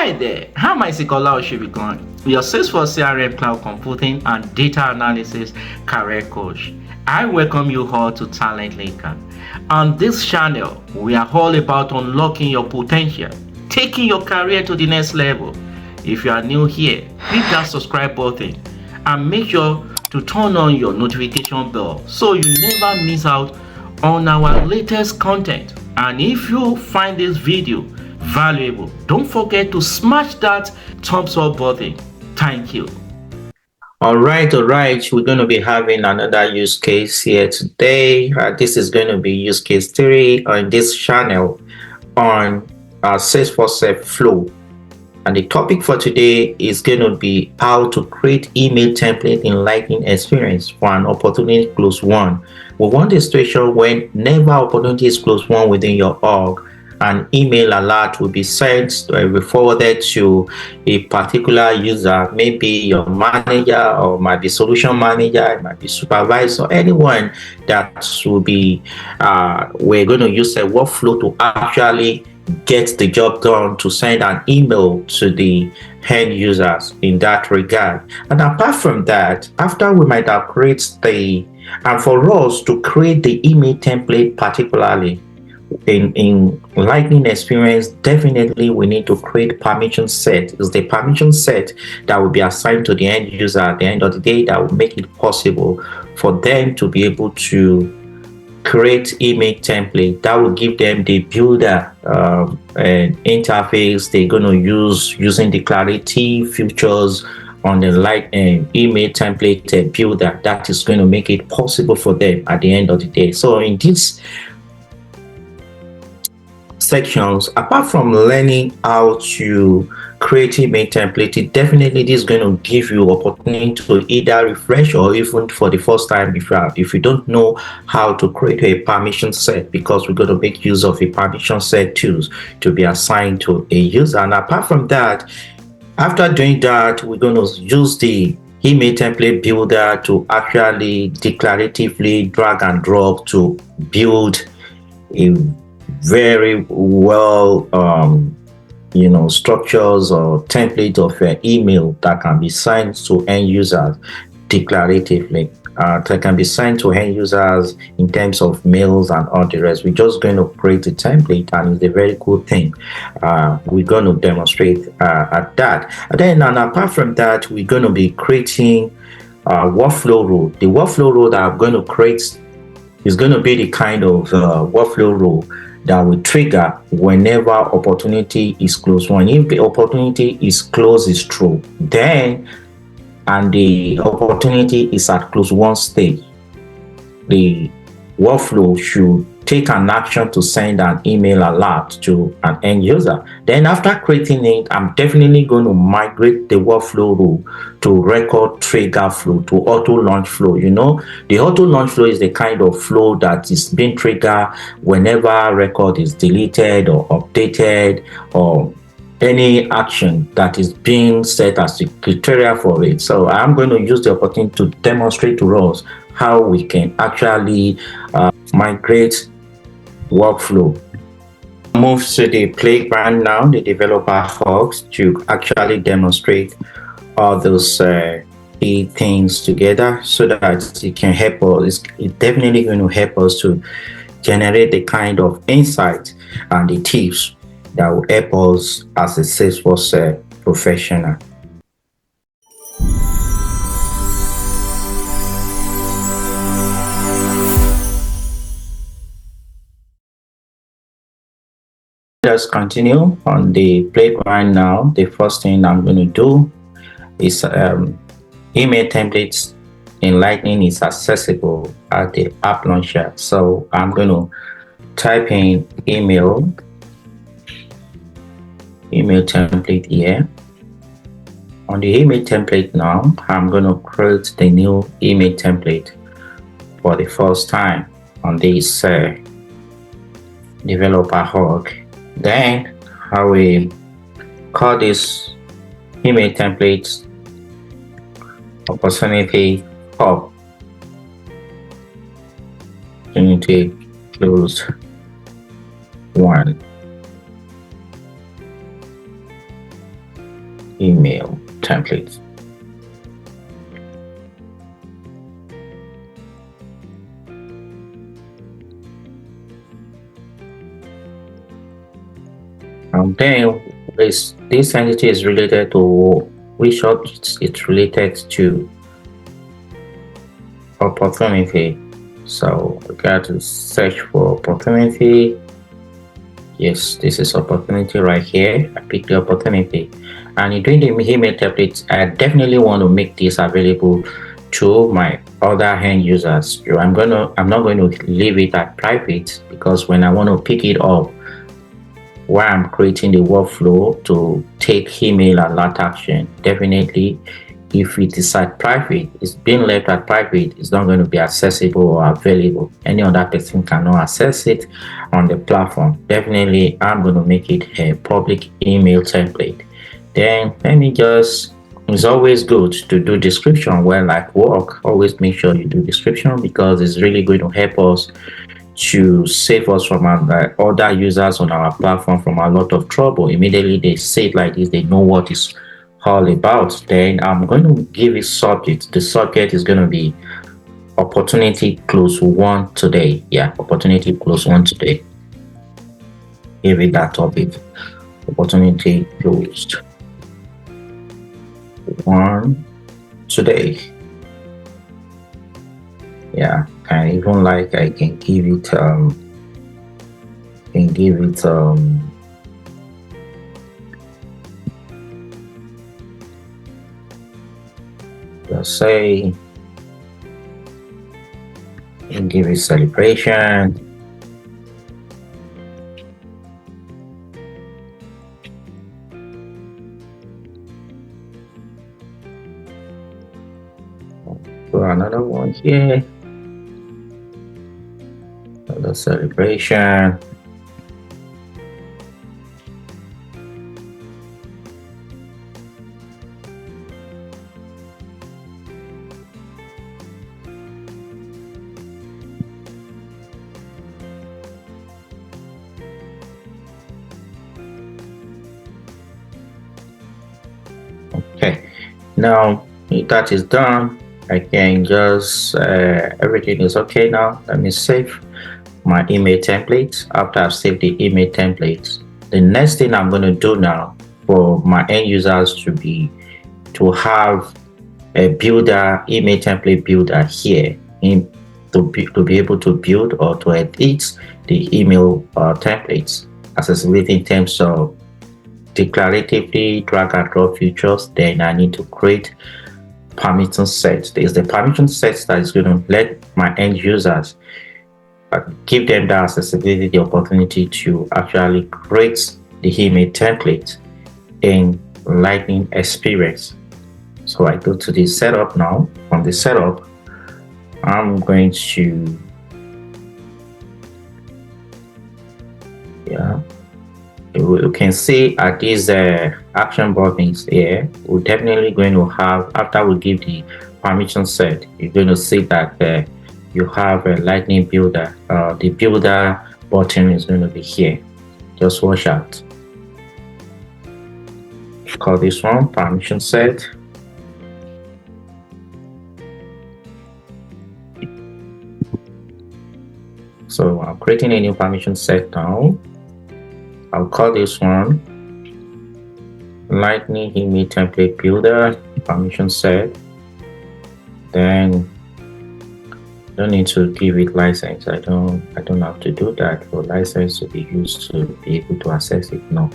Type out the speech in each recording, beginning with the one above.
Hi there, how am I Sikola Oshibikon, your Salesforce CRM Cloud Computing and Data Analysis Career Coach. I welcome you all to Talent Linker. On this channel, we are all about unlocking your potential, taking your career to the next level. If you are new here, hit that subscribe button and make sure to turn on your notification bell so you never miss out on our latest content. And if you find this video valuable, don't forget to smash that thumbs up button. Thank you. All right. We're going to be having another use case here today. This is going to be use case 3 on this channel on Salesforce Flow. And the topic for today is going to be how to create email template in Lightning Experience for an opportunity close one. We want a situation when never opportunity is close one within your org, an email alert will be sent, will be forwarded to a particular user, maybe your manager or might be solution manager, it might be supervisor, anyone that will be, we're going to use a workflow to actually get the job done, to send an email to the end users in that regard. And apart from that, after we might have created and for us to create the email template particularly, in Lightning Experience, definitely we need to create permission set. It's the permission set that will be assigned to the end user at the end of the day that will make it possible for them to be able to create email template that will give them the builder interface they're going to use using declarative features on the email template builder that is going to make it possible for them at the end of the day. So in this sections, apart from learning how to create email template, definitely this is going to give you opportunity to either refresh or even for the first time if you don't know how to create a permission set, because we're going to make use of a permission set tools to be assigned to a user. And apart from that, after doing that, we're going to use the email template builder to actually declaratively drag and drop to build a very well structures or template of email that can be sent to end users declaratively. That can be sent to end users in terms of mails and all the rest. We're just going to create a template, and it's a very cool thing. We're going to demonstrate at that. And apart from that, we're going to be creating workflow rule. The workflow rule that I'm going to create is going to be the kind of workflow rule that will trigger whenever opportunity is close one. If the opportunity is close is true, then and the opportunity is at close one stage, the workflow should take an action to send an email alert to an end user. Then after creating it, I'm definitely going to migrate the workflow rule to record trigger flow, to auto launch flow. The auto launch flow is the kind of flow that is being triggered whenever record is deleted or updated, or any action that is being set as the criteria for it. So I'm going to use the opportunity to demonstrate to us how we can actually migrate workflow. Move to the playground now, the developer hubs, to actually demonstrate all those key things together so that it can help us. It's definitely going to help us to generate the kind of insight and the tips that will help us as a Salesforce professional. Let's continue on the playground now. The first thing I'm going to do is email templates in Lightning is accessible at the app launcher. So I'm going to type in email template here. On the email template now, I'm going to create the new email template for the first time on this developer hub. Then I will call this email template opportunity hub. Opportunity close one. email template. Then this entity is related to which object it's related to opportunity. So we got to search for opportunity. Yes, this is opportunity right here. I picked the opportunity. And in doing the email template, I definitely want to make this available to my other end users. I'm not going to leave it at private, because when I want to pick it up while I'm creating the workflow to take email alert action, definitely if it is at private, it's being left at private, it's not going to be accessible or available. Any other person cannot access it on the platform. Definitely, I'm going to make it a public email template. Then let me just, it's always good to do description when like work. Always make sure you do description, because it's really going to help us to save us from other users on our platform from a lot of trouble. Immediately they say it like this, they know what it's all about. Then I'm going to give it subject. The subject is going to be opportunity close one today. Yeah, opportunity close one today. Give it that topic. Opportunity closed one today. Yeah, and even like I can give it let's say, and give it celebration. So another one here. Another celebration. Okay, now if that is done, I can just everything is okay now. Let me save my email template. After I've saved the email template, the next thing I'm going to do now for my end users to have a builder, email template builder here to be able to build or to edit the email templates, accessibility in terms of declaratively drag and drop features. Then I need to create permission set. There's the permission set that is going to let my end users give them the accessibility, the opportunity to actually create the email template in Lightning experience. So I go to the setup now. From the setup, I'm going to, you can see at these action buttons here, we're definitely going to have, after we give the permission set, you're going to see that you have a Lightning builder. The builder button is going to be here. Just watch out. Call this one permission set. So I'm creating a new permission set now. I'll call this one Lightning email template builder permission set. Then don't need to give it license. I don't have to do that for license to be used to be able to access it now.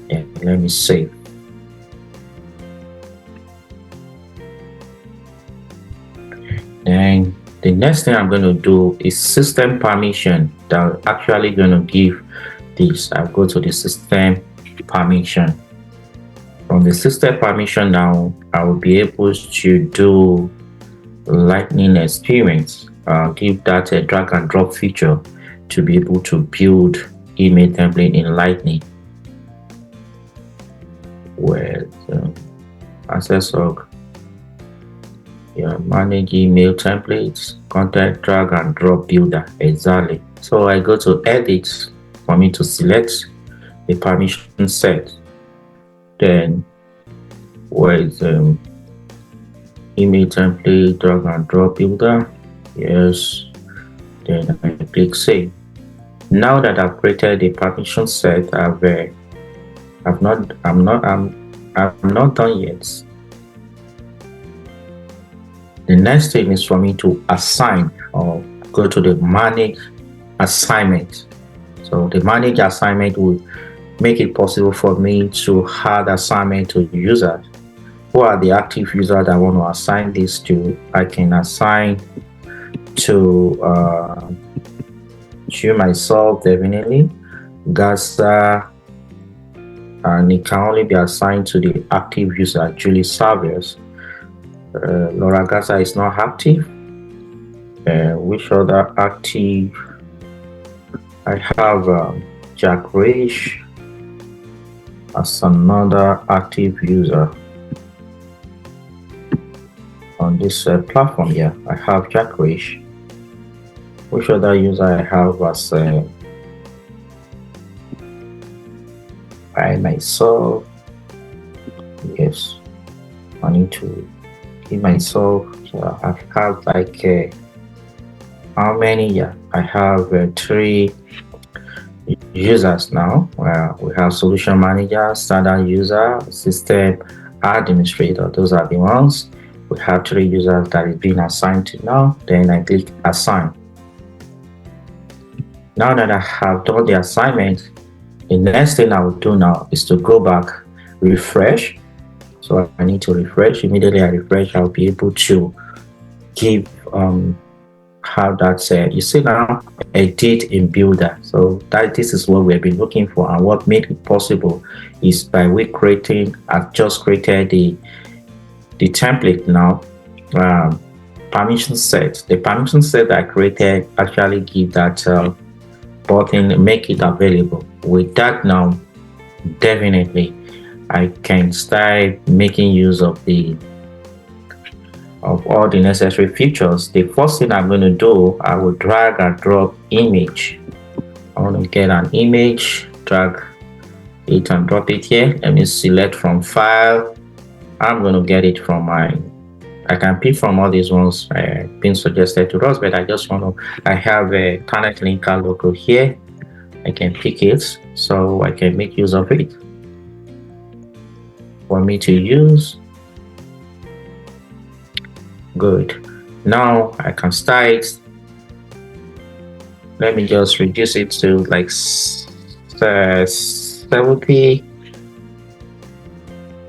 Yeah, let me save. Then the next thing I'm going to do is system permission. That I'm actually going to give this. I'll go to the system permission. From the system permission now, I will be able to do Lightning experience. Give that a drag and drop feature to be able to build email template in Lightning with access of manage email templates, content drag and drop builder. Exactly. So I go to edit for me to select the permission set. Then where is image template drag and drop builder. Yes, then I click save. Now that I've created the permission set, I'm not done yet. The next thing is for me to assign or go to the manage assignment. So the manage assignment will make it possible for me to add assignment to users. Who are the active users I want to assign this to? I can assign to myself definitely, Gaza, and it can only be assigned to the active user, Julie Savers. Laura Gaza is not active. Which other active? I have Jack Rich as another active user on this platform. Yeah, I have Jack Rich. Which other user I have as by myself? Yes, I need to give myself. So I have like how many? Yeah, I have 3 users now. We have solution manager, standard user, system administrator. Those are the ones. We have 3 users that is being assigned to now. Then I click assign. Now that I have done the assignment, the next thing I will do now is to go back, refresh. So I need to refresh. Immediately I refresh, I'll be able to give have that you see now, edit in builder. So this is what we've been looking for, and what made it possible is by I've just created the template now. Permission set. The permission set I created actually give that button, make it available. With that now, definitely I can start making use of all the necessary features. The first thing I'm going to do, I will drag and drop image. I want to get an image, drag it and drop it here. Let me select from file. I'm going to get it from I can pick from all these ones being suggested to us, but I just want to, I have a Talent Linker logo here. I can pick it so I can make use of it for me to use. Good. Now I can start. Let me just reduce it to like 70.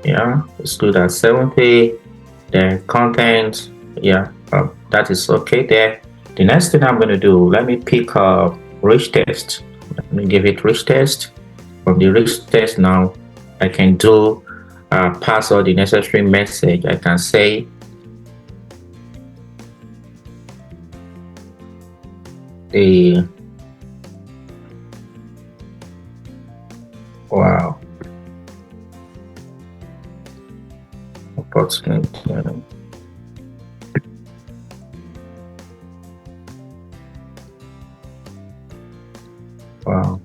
Yeah, it's good at 70. Then content, yeah, that is okay there. The next thing I'm going to do, let me pick up rich text. Let me give it rich text. From the rich text now, I can do pass all the necessary message. I can say wow, opportunity. Wow,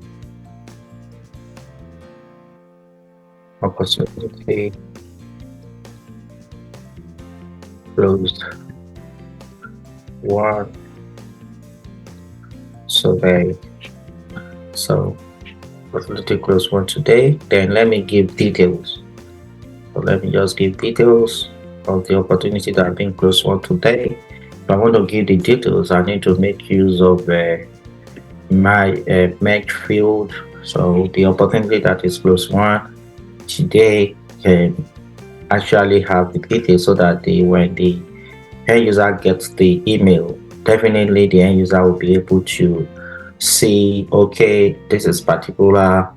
opportunity closed one survey. So opportunity close one today. Then let me give details. So let me just give details of the opportunity that I've been close one today. If I want to give the details, I need to make use of my match field. So the opportunity that is close one today can actually have the details, so that when the end user gets the email, definitely the end user will be able to see, okay, this is particular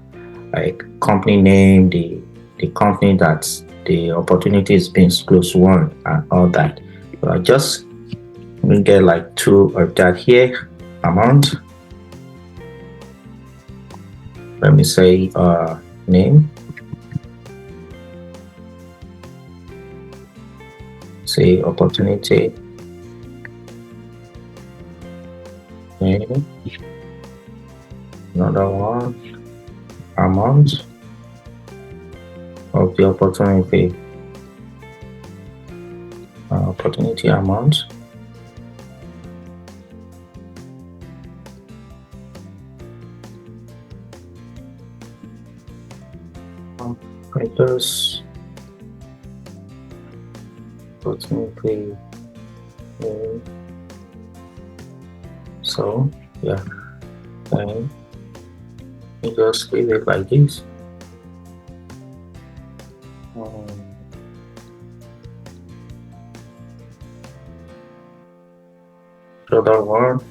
like company name, the company that the opportunity is being close one, and all that. So I just get like 2 of that here. Amount, let me say name, say opportunity name, another one, amount of the opportunity. opportunity amount. Writers opportunity. So yeah, and you just leave it like this. So that one,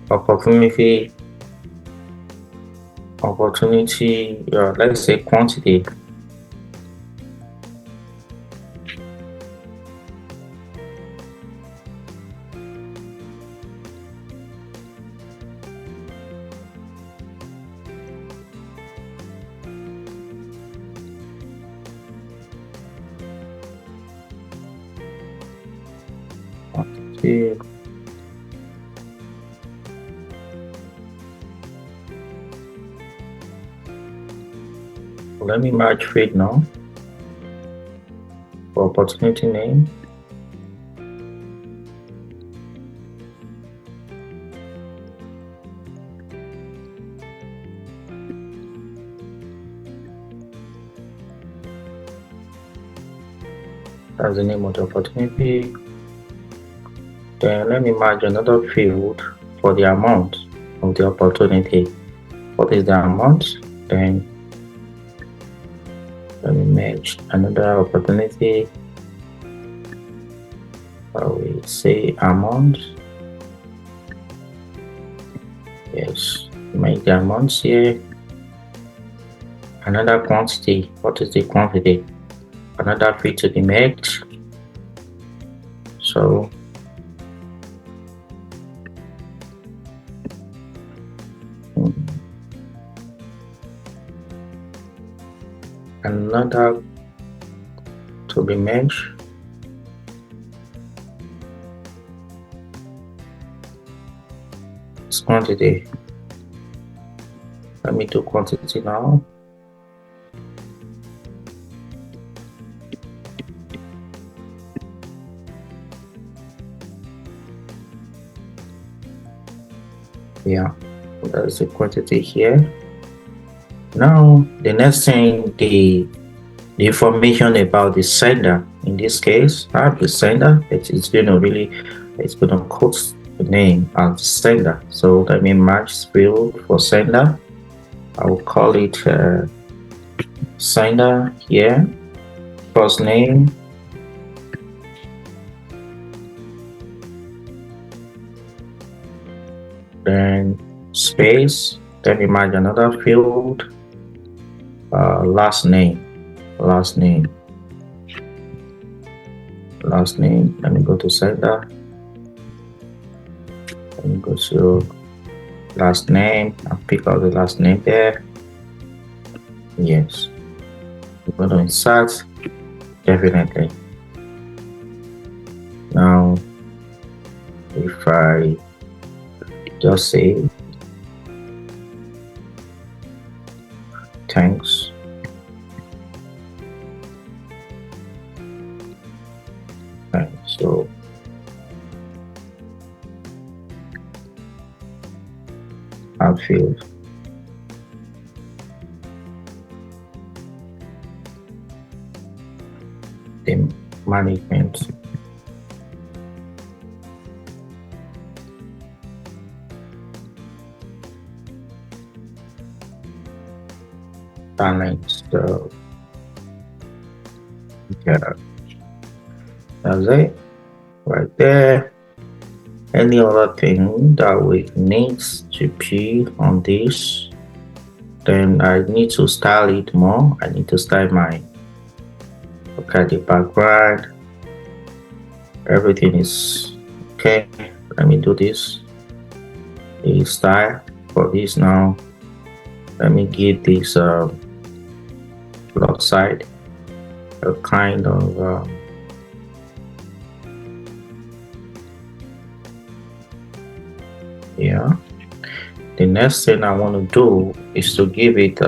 opportunity, let's say quantity. Quantity. Let me match field now for opportunity name. That's the name of the opportunity. Then let me merge another field for the amount of the opportunity. What is the amount? Then let me merge another opportunity. I will say amount. Yes, make the amounts here. Another quantity. What is the quantity? Another field to be merged. So another to be merged. It's quantity. Let me do quantity now. Yeah, that's the quantity here. Now the next thing, the information about the sender. In this case, I have the sender. It's going to quote the name as the sender. So let me match field for sender. I will call it sender here. First name. Then space. Then we match another field. Last name. Let me go to sender. Let me go to last name and pick out the last name there. Yes, we're going to insert, definitely. Now if I just say thanks, so outfield, the management, talent. So yeah, that's it right there. Any other thing that we need to be on this, then I need to style it more. I need to style my, okay, the background, everything is okay. Let me do this, the style for this now. Let me give this block side a kind of yeah. The next thing I want to do is to give it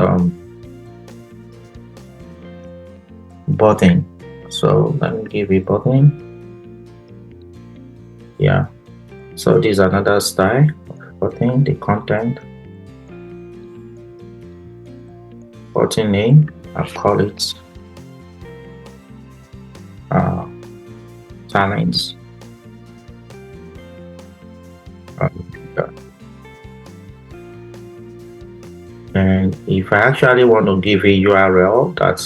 button. So let me give it button. Yeah, so this is another style of reporting the content. Reporting name, I call it talents. And if I actually want to give a URL that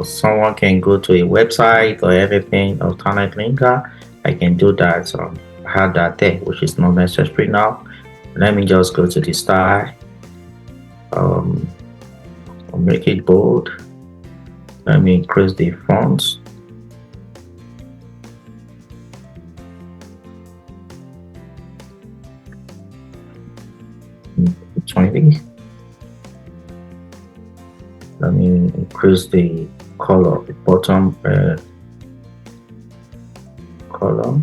someone can go to a website or everything or talent linker, I can do that. I have that there, which is not necessary now. Let me just go to the style. I'll make it bold. Let me increase the fonts. 20. Let me increase the color, the bottom color.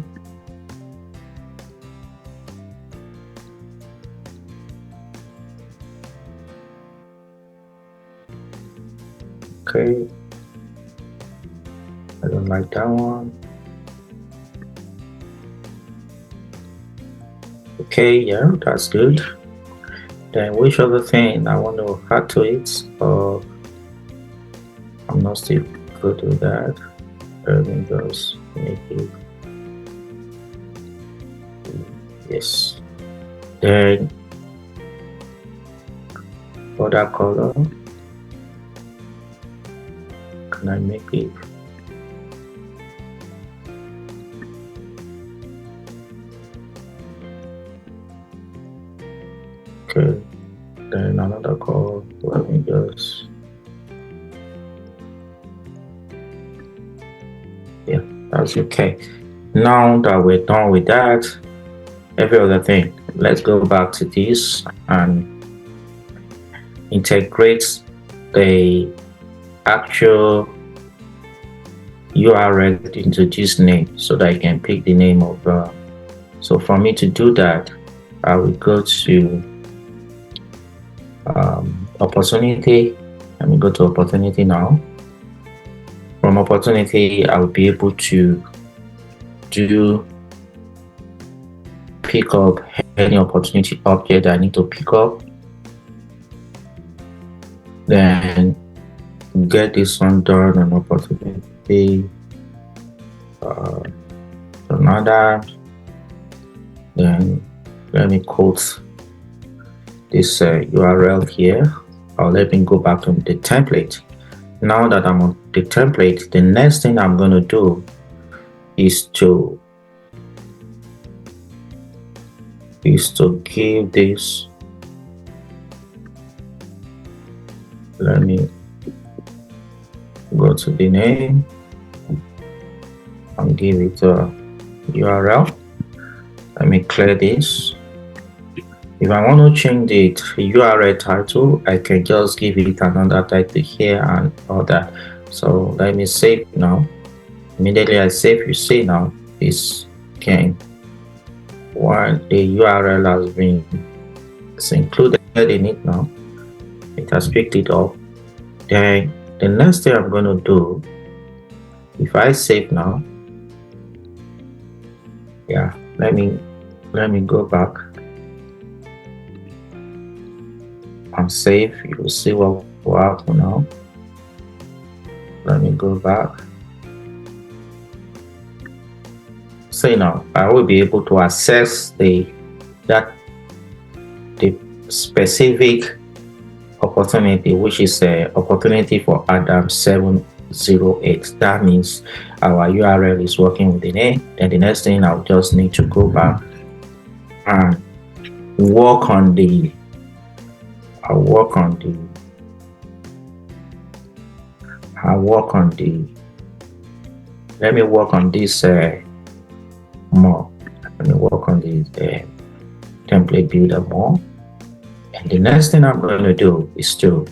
Okay, I don't like that one. Okay, yeah, that's good. Then which other thing I want to add to it? I'm not still good with that. Let me just make it. Yes. Then for that color, can I make it? Okay. Then another color. Let me just. Yeah, that's okay. Now that we're done with that, every other thing, let's go back to this and integrate the actual URL into this name so that I can pick the name of so for me to do that, I will go to opportunity. Let me go to opportunity now. From opportunity, I will be able to pick up any opportunity object I need to pick up. Then get this one done on opportunity. Another. Then let me quote this URL here. Or let me go back to the template. Now that I'm on the template, the next thing I'm going to do is to give this. Let me go to the name and give it a URL. Let me clear this. If I want to change the URL title, I can just give it another title here and all that. So let me save now. Immediately I save, you see now this came. While the URL has been included in it now, it has picked it up. Then the next thing I'm going to do, if I save now, yeah, let me go back and save. You will see what will happen now. Let me go back. See now, I will be able to access the specific opportunity, which is a opportunity for Adam 708. That means our URL is working with the name. And the next thing, I'll just need to go back and work on the let me work on this more. Let me work on the template builder more. And the next thing I'm going to do is to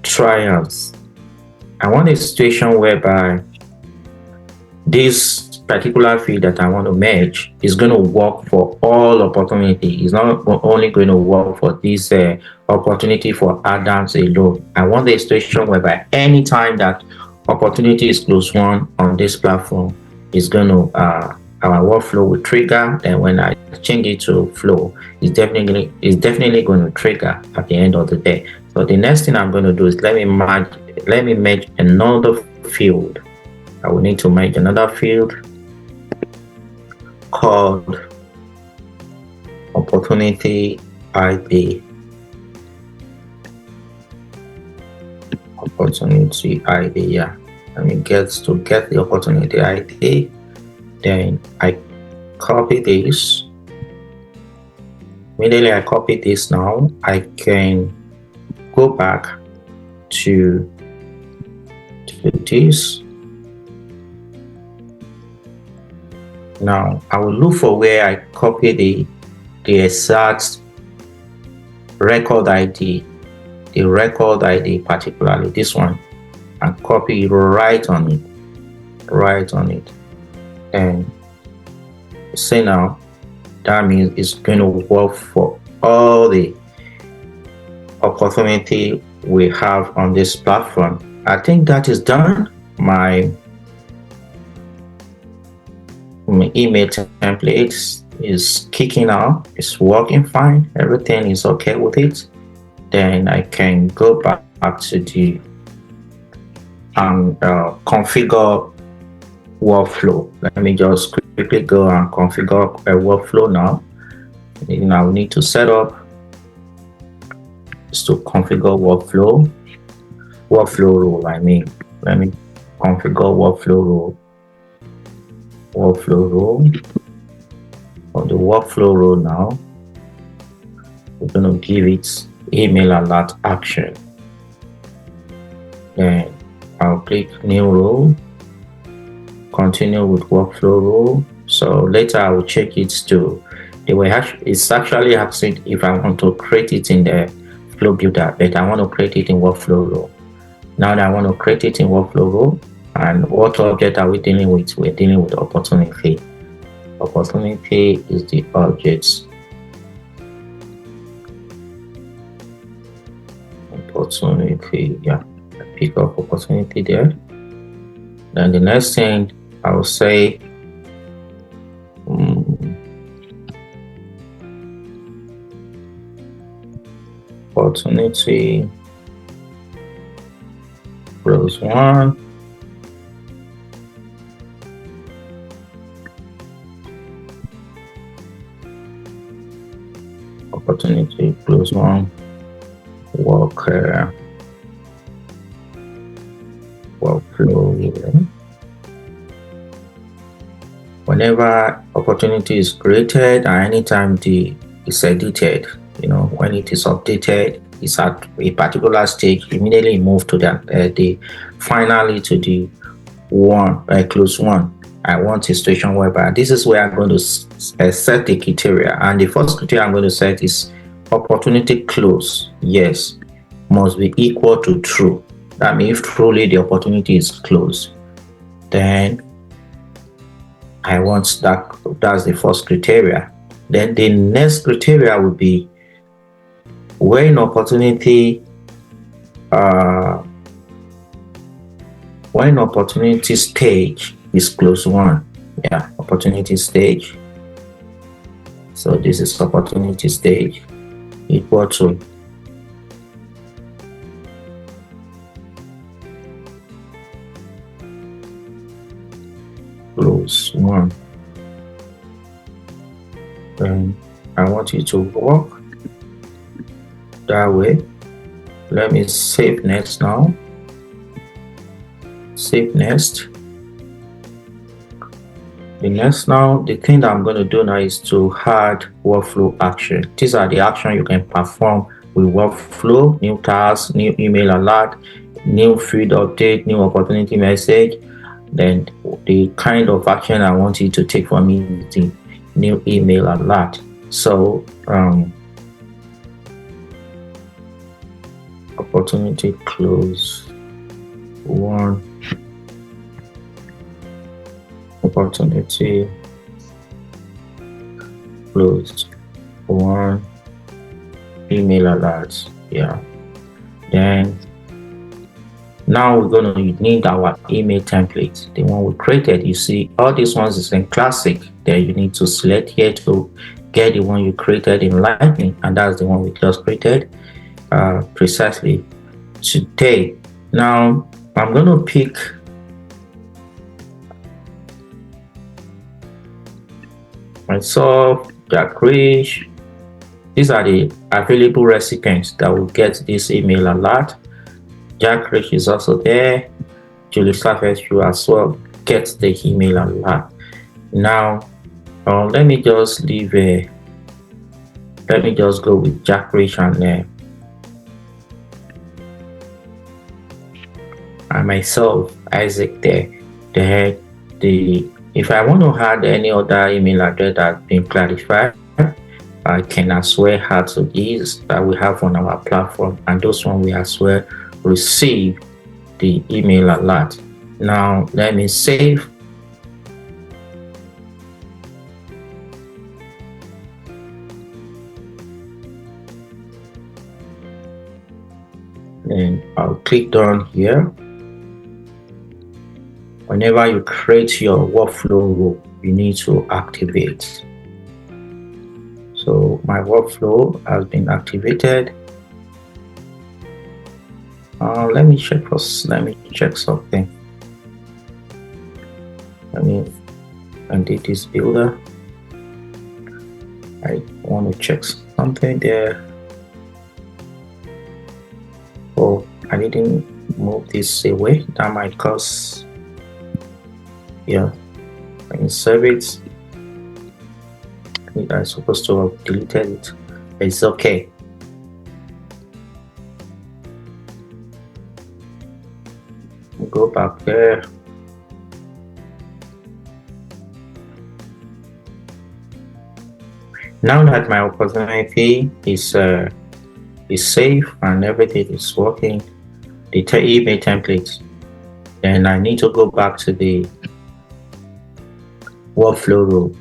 try out. I want a situation whereby this particular field that I want to merge is going to work for all opportunity. It's not only going to work for this opportunity for Adams alone. I want a situation whereby anytime that opportunity is close one on this platform is going to our workflow will trigger. Then when I change it to flow, it's definitely going to trigger at the end of the day. So the next thing I'm going to do is let me merge another field. I will need to make another field called opportunity ID. Opportunity ID, yeah. Let me get the opportunity ID. Then I copy this. Immediately I copy this now, I can go back to this. Now I will look for where I copy the exact record ID, the record ID, particularly this one, and copy right on it. And say now that means it's going to work for all the opportunity we have on this platform. I think that is done. My email template is kicking out, it's working fine, everything is okay with it. Then I can go back to the configure workflow. Let me just quickly go and configure a workflow now. Now we need to set up is to configure workflow rule. Let me configure workflow rule on the workflow rule. Now we're going to give it email alert action. Then I'll click new rule, continue with workflow rule. So later I will check it to the way it's actually asking if I want to create it in the flow builder, but I want to create it in workflow rule. Now that I want to create it in workflow rule, and what object are we dealing with? We're dealing with opportunity. Opportunity is the object. Opportunity, yeah. Pick up opportunity there. Then the next thing I will say opportunity close one. Opportunity close one. Workflow here. Whenever opportunity is created and anytime it's edited, when it is updated, it's at a particular stage, immediately move to the finally to the close one. I want a situation whereby this is where I'm going to set the criteria, and the first criteria I'm going to set is opportunity close. Yes, must be equal to true. That means if truly the opportunity is closed, then I want that's the first criteria. Then the next criteria would be when opportunity stage is close one. Yeah, opportunity stage. So this is opportunity stage equal to close one. Then I want you to work that way. Let me save next now. Save next. The thing that I'm going to do now is to add workflow action. These are the actions you can perform with workflow: new task, new email alert, new field update, new opportunity message. Then the kind of action I want you to take for me is the new email alert. So opportunity close one. Opportunity closed one email alerts. Yeah. Then Now we're going to need our email template, the one we created. You see all these ones is in classic. Then you need to select here to get the one you created in Lightning, and that's the one we just created precisely today. Now I'm going to pick myself, Jack Rich. These are the available recipients that will get this email alert. Jack Rich is also there. Julie Slafford, you as well get the email alert. Now let me just leave let me just go with Jack Rich and myself, Isaac there. If I want to add any other email address that's been clarified, I can as well add to these that we have on our platform, and those one we as well receive the email alert. Now let me save. Then I'll click down here. Whenever you create your workflow rule, you need to activate. So my workflow has been activated. Let me check first. Let me check something. Let me undo this builder. I want to check something there. Oh, I didn't move this away. That might cause, yeah, I can save it. I'm supposed to have deleted it. It's okay. Go back there. Now that my opportunity is safe and everything is working, the email template, then I need to go back to the workflow rule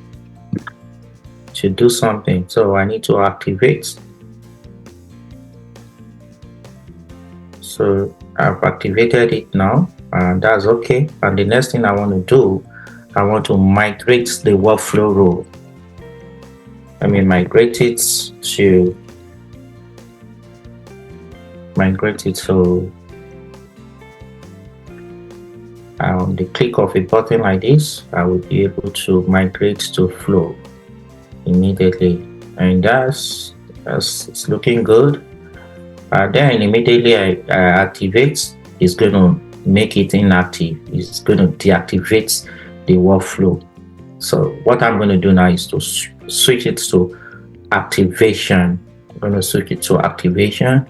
to do something. So I need to activate. So I've activated it now, and that's okay. And the next thing I want to do, I want to migrate the workflow rule. Let me migrate it to the click of a button like this. I will be able to migrate to Flow immediately, and that's it's looking good. Then immediately I activate, it's going to make it inactive. It's going to deactivate the workflow. So what I'm going to do now is to switch it to activation. I'm going to switch it to activation.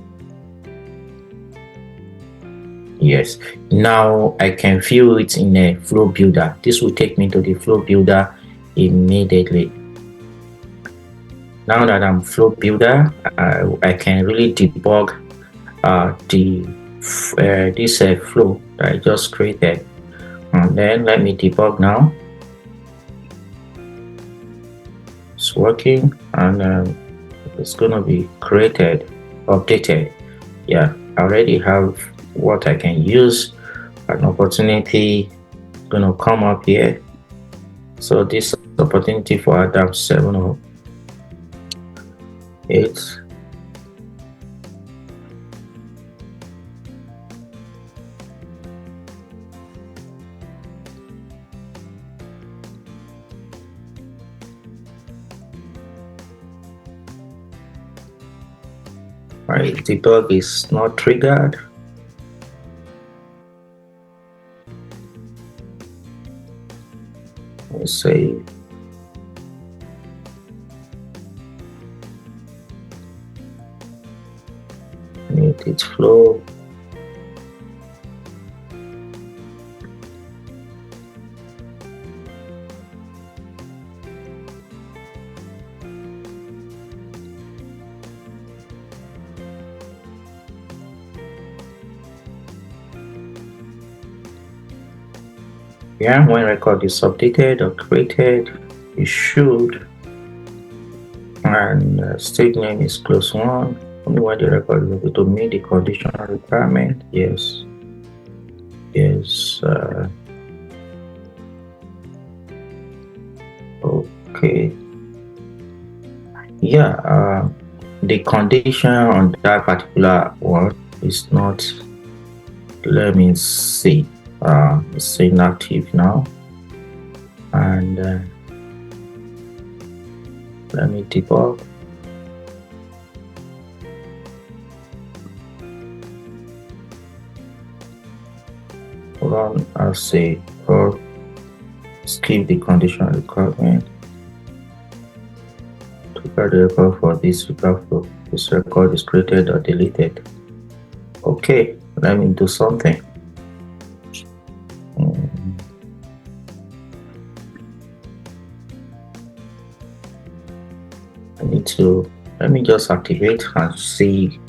Yes, now I can view it in a flow builder. This will take me to the flow builder immediately. Now that I'm flow builder, I can really debug this flow that I just created. And then let me debug now. It's working, and it's gonna be created, updated. Yeah, I already have what I can use. An opportunity gonna come up here. So this opportunity for Adam 708. Right, debug is not triggered. Let's say mute its flow. Yeah, when record is updated or created, it should, and state name is +1. Only when the record is able to meet the conditional requirement. Yes. is okay. Yeah, the condition on that particular one is not. Let me see. It's inactive now, and let me debug. Run as a or skip the condition requirement. Prepare the record for this record flow. This record is created or deleted. Okay, let me do something. Let me just activate and see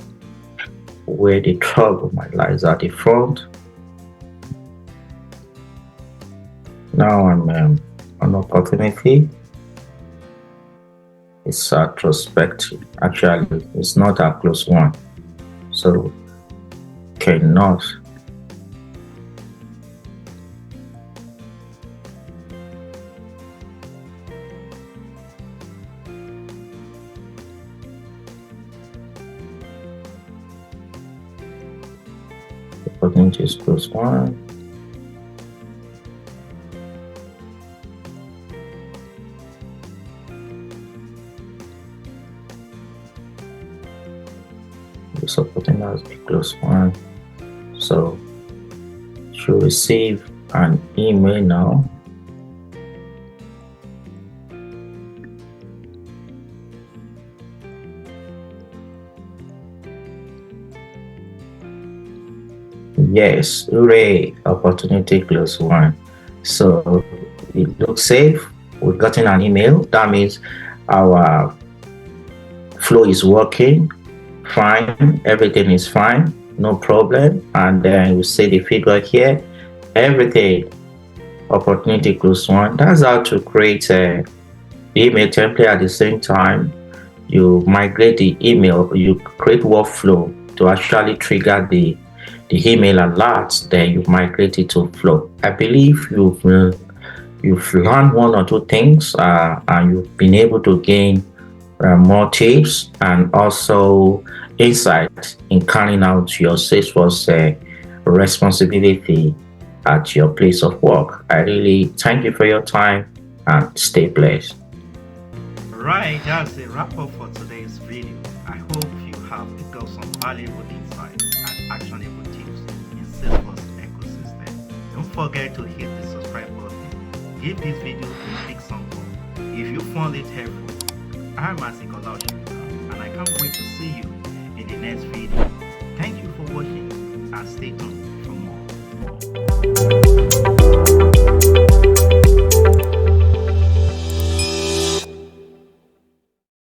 where the trouble might lie. At the front. Now I'm on opportunity. It's retrospective. Actually, it's not a close one, so cannot. Opportunity is close one. This opportunity has been close one, so should receive an email now. Yes, hooray, opportunity close one. So it looks safe. We've gotten an email. That means our flow is working fine, everything is fine, no problem. And then we see the figure here, everything, opportunity close one. That's how to create a email template. At the same time, you migrate the email, you create workflow to actually trigger the email alerts, then you migrate it to Flow. I believe you've learned one or two things, and you've been able to gain more tips and also insight in carrying out your Salesforce responsibility at your place of work. I really thank you for your time and stay blessed. Right, that's a wrap up for today's video. I hope you have picked up some valuable insights and actionable tips in Salesforce ecosystem. Don't forget to hit the subscribe button. Give this video a big thumbs up. If you found it helpful, I'm Masikola, and I can't wait to see you in the next video.